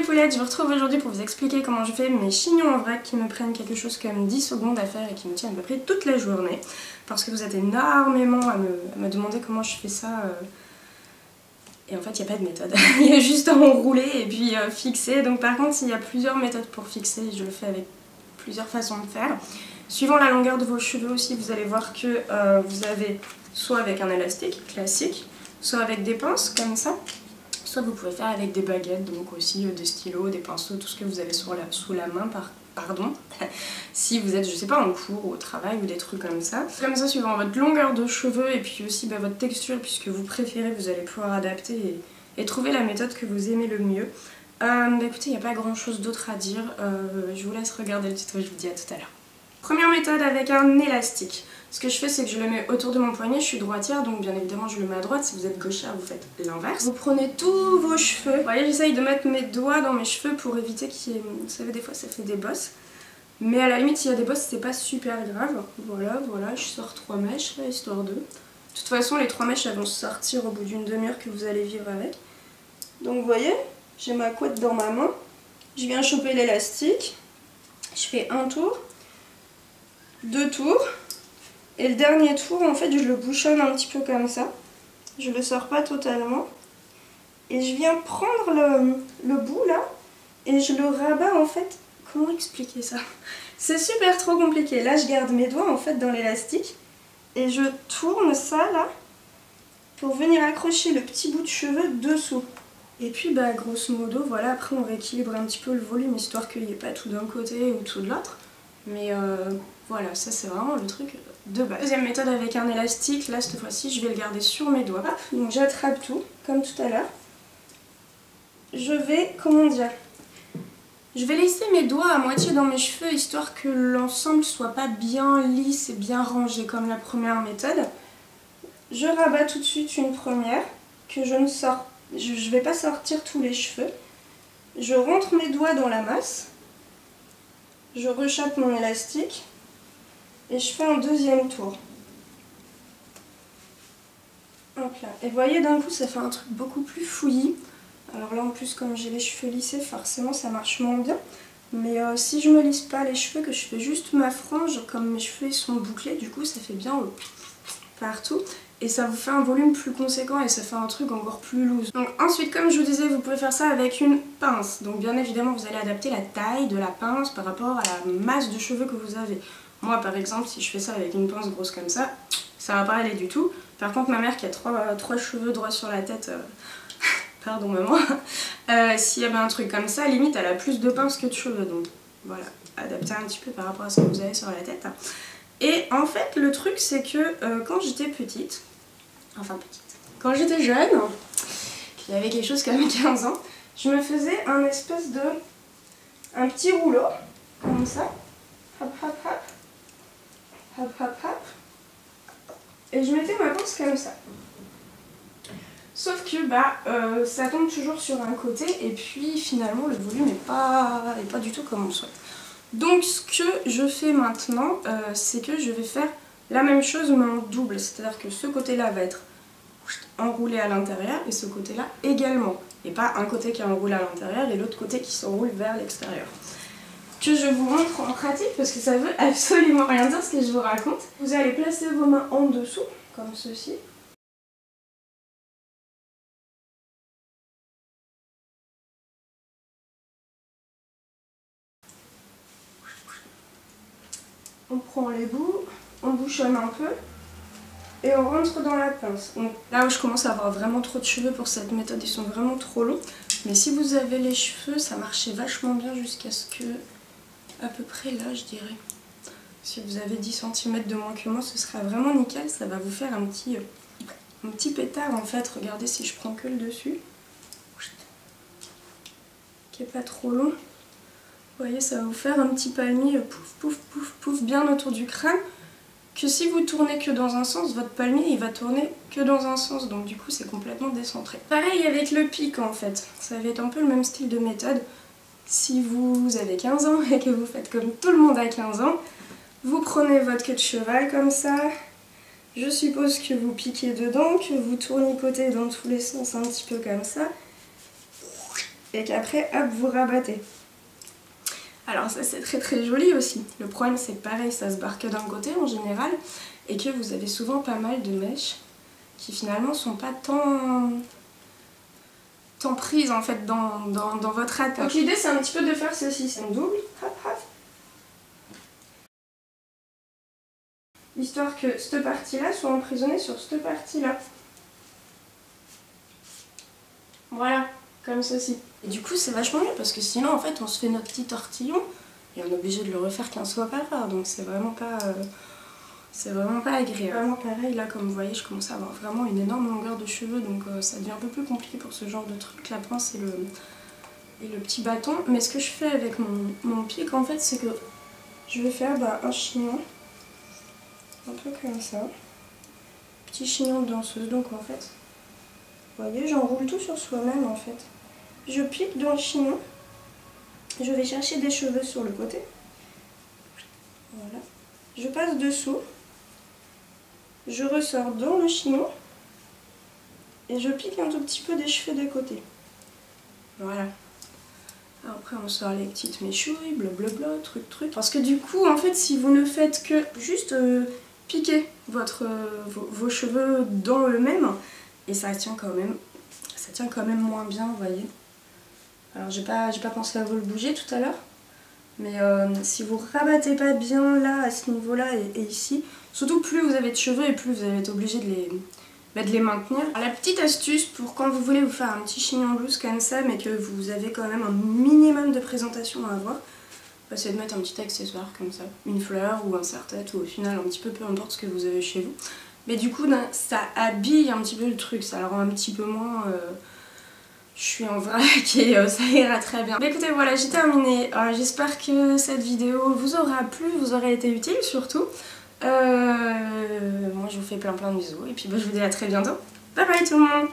poulettes, je vous retrouve aujourd'hui pour vous expliquer comment je fais mes chignons en vrac qui me prennent quelque chose comme 10 secondes à faire et qui me tiennent à peu près toute la journée. Parce que vous êtes énormément à me demander comment je fais ça. Et en fait, il n'y a pas de méthode. Il y a juste à enrouler et puis fixer. Donc par contre, il y a plusieurs méthodes pour fixer, je le fais avec plusieurs façons de faire. Suivant la longueur de vos cheveux aussi, vous allez voir que vous avez soit avec un élastique classique, soit avec des pinces comme ça. Soit vous pouvez faire avec des baguettes, donc aussi des stylos, des pinceaux, tout ce que vous avez sous la main, pardon. Si vous êtes, je sais pas, en cours ou au travail ou des trucs comme ça. Comme ça, suivant votre longueur de cheveux et puis aussi votre texture, puisque vous préférez, vous allez pouvoir adapter et trouver la méthode que vous aimez le mieux. Écoutez, il n'y a pas grand chose d'autre à dire. Je vous laisse regarder le tuto, je vous dis à tout à l'heure. Première méthode avec un élastique. Ce que je fais, c'est que je le mets autour de mon poignet. Je suis droitière, donc bien évidemment je le mets à droite. Si vous êtes gauchère, vous faites l'inverse. Vous prenez tous vos cheveux. Vous voyez, j'essaye de mettre mes doigts dans mes cheveux pour éviter qu'il y ait... Vous savez, des fois ça fait des bosses. Mais à la limite, s'il y a des bosses, c'est pas super grave. Voilà, je sors 3 mèches, là, histoire de... De toute façon, les 3 mèches, elles vont sortir au bout d'une demi-heure que vous allez vivre avec. Donc vous voyez, j'ai ma couette dans ma main. Je viens choper l'élastique. Je fais un tour, 2 tours. Et le dernier tour, en fait, je le bouchonne un petit peu comme ça. Je le sors pas totalement. Et je viens prendre le bout là et je le rabats en fait. Comment expliquer ça? C'est super trop compliqué. Là, je garde mes doigts en fait dans l'élastique et je tourne ça là pour venir accrocher le petit bout de cheveux dessous. Et puis, bah, grosso modo, voilà, après on rééquilibre un petit peu le volume histoire qu'il n'y ait pas tout d'un côté ou tout de l'autre. Mais voilà, ça c'est vraiment le truc de base. Deuxième méthode avec un élastique, là cette fois-ci je vais le garder sur mes doigts. Donc j'attrape tout, comme tout à l'heure. Je vais, comment dire, je vais laisser mes doigts à moitié dans mes cheveux histoire que l'ensemble soit pas bien lisse et bien rangé comme la première méthode. Je rabats tout de suite une première que je ne sors, je vais pas sortir tous les cheveux. Je rentre mes doigts dans la masse. Je rechappe mon élastique et je fais un deuxième tour. Hop là. Et vous voyez, d'un coup ça fait un truc beaucoup plus fouillis. Alors là en plus comme j'ai les cheveux lissés, forcément ça marche moins bien. Mais si je me lisse pas les cheveux, que je fais juste ma frange, comme mes cheveux sont bouclés, du coup ça fait bien partout. Et ça vous fait un volume plus conséquent et ça fait un truc encore plus loose. Donc ensuite, comme je vous disais, vous pouvez faire ça avec une pince. Donc bien évidemment, vous allez adapter la taille de la pince par rapport à la masse de cheveux que vous avez. Moi par exemple, si je fais ça avec une pince grosse comme ça va pas aller du tout. Par contre, ma mère qui a trois cheveux droits sur la tête, pardon maman, s'il y avait un truc comme ça, limite elle a plus de pinces que de cheveux. Donc voilà, adapter un petit peu par rapport à ce que vous avez sur la tête. Et en fait, le truc c'est que quand j'étais petite, quand j'étais jeune, qu'il y avait quelque chose comme 15 ans, je me faisais un petit rouleau, comme ça, hop hop hop, hop hop hop, et je mettais ma pince comme ça. Sauf que ça tombe toujours sur un côté et puis finalement le volume n'est pas du tout comme on le souhaite. Donc ce que je fais maintenant, c'est que je vais faire la même chose mais en double, c'est-à-dire que ce côté-là va être enroulé à l'intérieur et ce côté-là également. Et pas un côté qui est enroulé à l'intérieur et l'autre côté qui s'enroule vers l'extérieur. Que je vous montre en pratique parce que ça veut absolument rien dire ce que je vous raconte. Vous allez placer vos mains en dessous, comme ceci. On prend les bouts, on bouchonne un peu. Et on rentre dans la pince. Donc là où je commence à avoir vraiment trop de cheveux pour cette méthode, ils sont vraiment trop longs. Mais si vous avez les cheveux, ça marchait vachement bien jusqu'à ce que, à peu près là je dirais. Si vous avez 10 cm de moins que moi, ce sera vraiment nickel. Ça va vous faire un petit pétard en fait. Regardez si je prends que le dessus. Qui est pas trop long. Vous voyez, ça va vous faire un petit palmier pouf pouf pouf pouf bien autour du crâne. Que si vous tournez que dans un sens, votre palmier il va tourner que dans un sens, donc du coup c'est complètement décentré. Pareil avec le pic en fait, ça va être un peu le même style de méthode. Si vous avez 15 ans et que vous faites comme tout le monde à 15 ans, vous prenez votre queue de cheval comme ça, je suppose que vous piquez dedans, que vous tournicotez dans tous les sens un petit peu comme ça, et qu'après hop vous rabattez. Alors ça c'est très très joli aussi. Le problème c'est que pareil ça se barre que d'un côté en général et que vous avez souvent pas mal de mèches qui finalement sont pas tant prises en fait dans votre attache. Donc l'idée c'est un petit peu de faire ceci, c'est un double, hop hop. Histoire que cette partie-là soit emprisonnée sur cette partie-là. Voilà, comme ceci. Et du coup c'est vachement mieux parce que sinon en fait on se fait notre petit tortillon et on est obligé de le refaire 15 fois par heure, donc c'est vraiment pas agréable. Vraiment pareil, là comme vous voyez je commence à avoir vraiment une énorme longueur de cheveux, donc ça devient un peu plus compliqué pour ce genre de truc, la pince et le petit bâton. Mais ce que je fais avec mon pic en fait c'est que je vais faire un chignon, un peu comme ça, petit chignon de danseuse, donc en fait, vous voyez j'enroule tout sur soi-même en fait. Je pique dans le chignon, je vais chercher des cheveux sur le côté, voilà, je passe dessous, je ressors dans le chignon et je pique un tout petit peu des cheveux des côtés. Voilà. Après on sort les petites méchouilles, blablabla, truc. Parce que du coup en fait si vous ne faites que juste piquer vos cheveux dans eux-mêmes, et ça tient quand même moins bien, vous voyez. Alors j'ai pas pensé à vous le bouger tout à l'heure, mais si vous rabattez pas bien là, à ce niveau-là et ici, surtout plus vous avez de cheveux et plus vous allez être obligé de les maintenir. Alors, la petite astuce pour quand vous voulez vous faire un petit chignon blouse comme ça, mais que vous avez quand même un minimum de présentation à avoir, c'est de mettre un petit accessoire comme ça, une fleur ou un serre-tête, ou au final un petit peu importe ce que vous avez chez vous. Mais du coup ça habille un petit peu le truc, ça le rend un petit peu moins... je suis en vrac et ça ira très bien. Mais écoutez voilà, j'ai terminé. J'espère que cette vidéo vous aura plu, vous aura été utile surtout. Moi je vous fais plein de bisous et puis je vous dis à très bientôt. Bye bye tout le monde.